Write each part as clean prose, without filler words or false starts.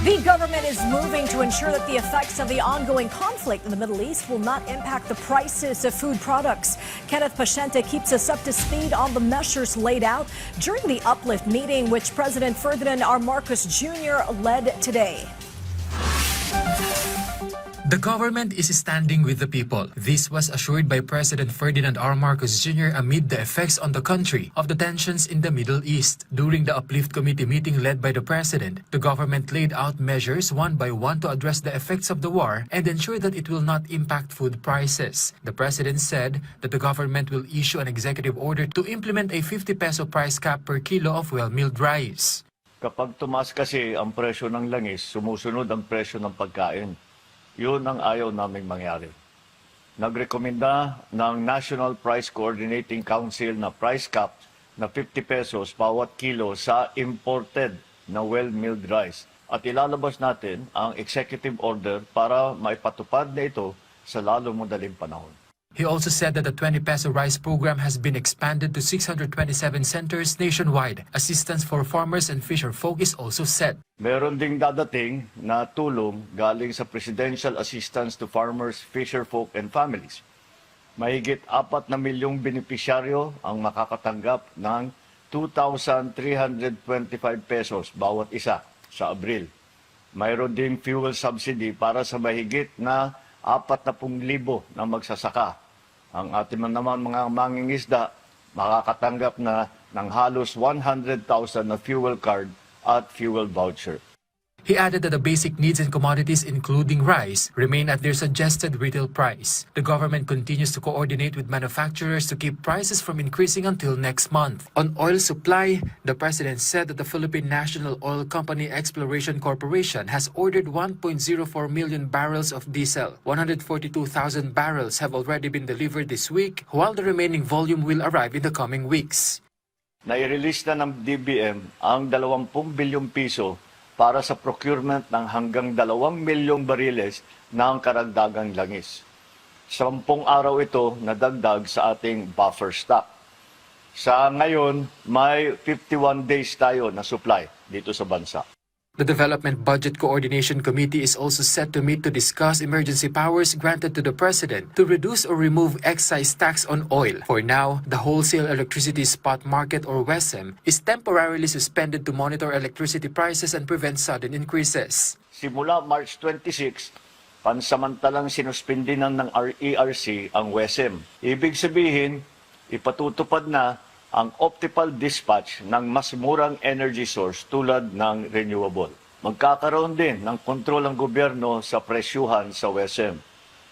The government is moving to ensure that the effects of the ongoing conflict in the Middle East will not impact the prices of food products. Kenneth Paciente keeps us up to speed on the measures laid out during the Uplift meeting, which President Ferdinand R. Marcos Jr. led today. The government is standing with the people. This was assured by President Ferdinand R. Marcos Jr. amid the effects on the country of the tensions in the Middle East. During the Uplift Committee meeting led by the President, the government laid out measures one by one to address the effects of the war and ensure that it will not impact food prices. The President said that the government will issue an executive order to implement a 50 peso price cap per kilo of well-milled rice. Kapag tumaas kasi ang presyo ng langis, sumusunod ang presyo ng pagkain. Yun ang ayaw naming mangyari. Nagrekomenda ng National Price Coordinating Council na price cap na 50 pesos bawat kilo sa imported na well-milled rice. At ilalabas natin ang executive order para maipatupad na ito sa lalong madaling panahon. He also said that the 20 peso rice program has been expanded to 627 centers nationwide. Assistance for farmers and fisher folk is also set. Meron ding dadating na tulong galing sa Presidential Assistance to Farmers, Fisher Folk and Families. Mahigit 4 na milyong benepisyaryo ang makakatanggap ng 2,325 pesos bawat isa sa Abril. Mayroon ding fuel subsidy para sa mahigit na 40,000 na magsasaka. Ang ating naman mga mangingisda makakatanggap na ng halos 100,000 na fuel card at fuel voucher. He added that the basic needs and commodities, including rice, remain at their suggested retail price. The government continues to coordinate with manufacturers to keep prices from increasing until next month. On oil supply, the President said that the Philippine National Oil Company Exploration Corporation has ordered 1.04 million barrels of diesel. 142,000 barrels have already been delivered this week, while the remaining volume will arrive in the coming weeks. Nai-release na ng DBM ang 20 bilyong piso para sa procurement ng hanggang 2 milyong bariles ng karagdagang langis. 10 araw ito nadagdag sa ating buffer stock. Sa ngayon, may 51 days tayo na supply dito sa bansa. The Development Budget Coordination Committee is also set to meet to discuss emergency powers granted to the President to reduce or remove excise tax on oil. For now, the Wholesale Electricity Spot Market or WESM is temporarily suspended to monitor electricity prices and prevent sudden increases. Simula March 26, pansamantalang sinuspindinan ng ERC ang WESM. Ibig sabihin, ipatutupad na ang optimal dispatch ng mas murang energy source tulad ng renewable. Magkakaroon din ng kontrol ang gobyerno sa presyuhan sa WESM.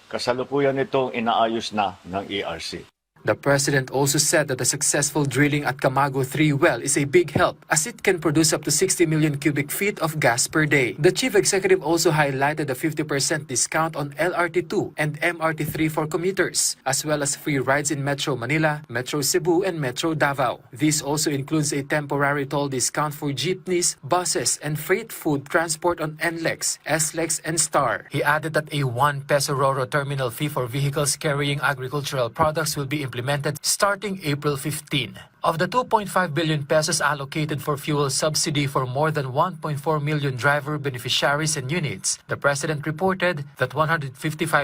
Kasalukuyan itong inaayos na ng ERC. The President also said that the successful drilling at Camago 3 well is a big help as it can produce up to 60 million cubic feet of gas per day. The Chief Executive also highlighted the 50% discount on LRT2 and MRT3 for commuters, as well as free rides in Metro Manila, Metro Cebu, and Metro Davao. This also includes a temporary toll discount for jeepneys, buses, and freight food transport on NLEX, SLEX, and STAR. He added that a 1 peso RoRo terminal fee for vehicles carrying agricultural products will be implemented starting April 15. Of the 2.5 billion pesos allocated for fuel subsidy for more than 1.4 million driver beneficiaries and units, the President reported that 155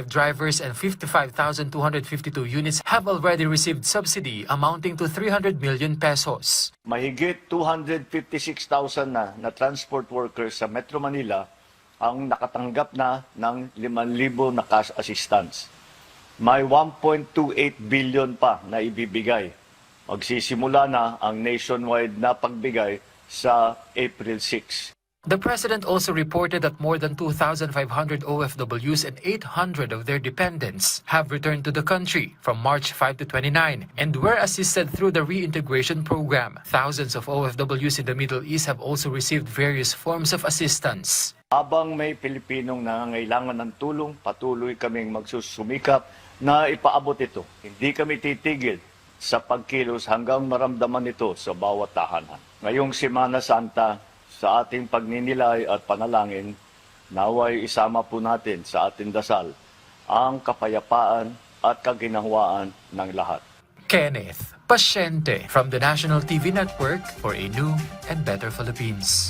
drivers and 55,252 units have already received subsidy amounting to 300 million pesos. Mahigit 256,000 na transport workers sa Metro Manila ang nakatanggap na ng 5,000 na cash assistance. May 1.28 billion pa na ibibigay. Magsisimula na ang nationwide na pagbigay sa April 6. The President also reported that more than 2,500 OFWs and 800 of their dependents have returned to the country from March 5 to 29 and were assisted through the reintegration program. Thousands of OFWs in the Middle East have also received various forms of assistance. Habang may Pilipinong nangangailangan ng tulong, patuloy kaming magsusumikap na ipaabot ito. Hindi kami titigil sa pagkilos hanggang maramdaman ito sa bawat tahanan. Ngayong Semana Santa, sa ating pagninilay at panalangin, naway isama po natin sa ating dasal ang kapayapaan at kaginhawaan ng lahat. Kenneth Paciente from the National TV Network for a new and better Philippines.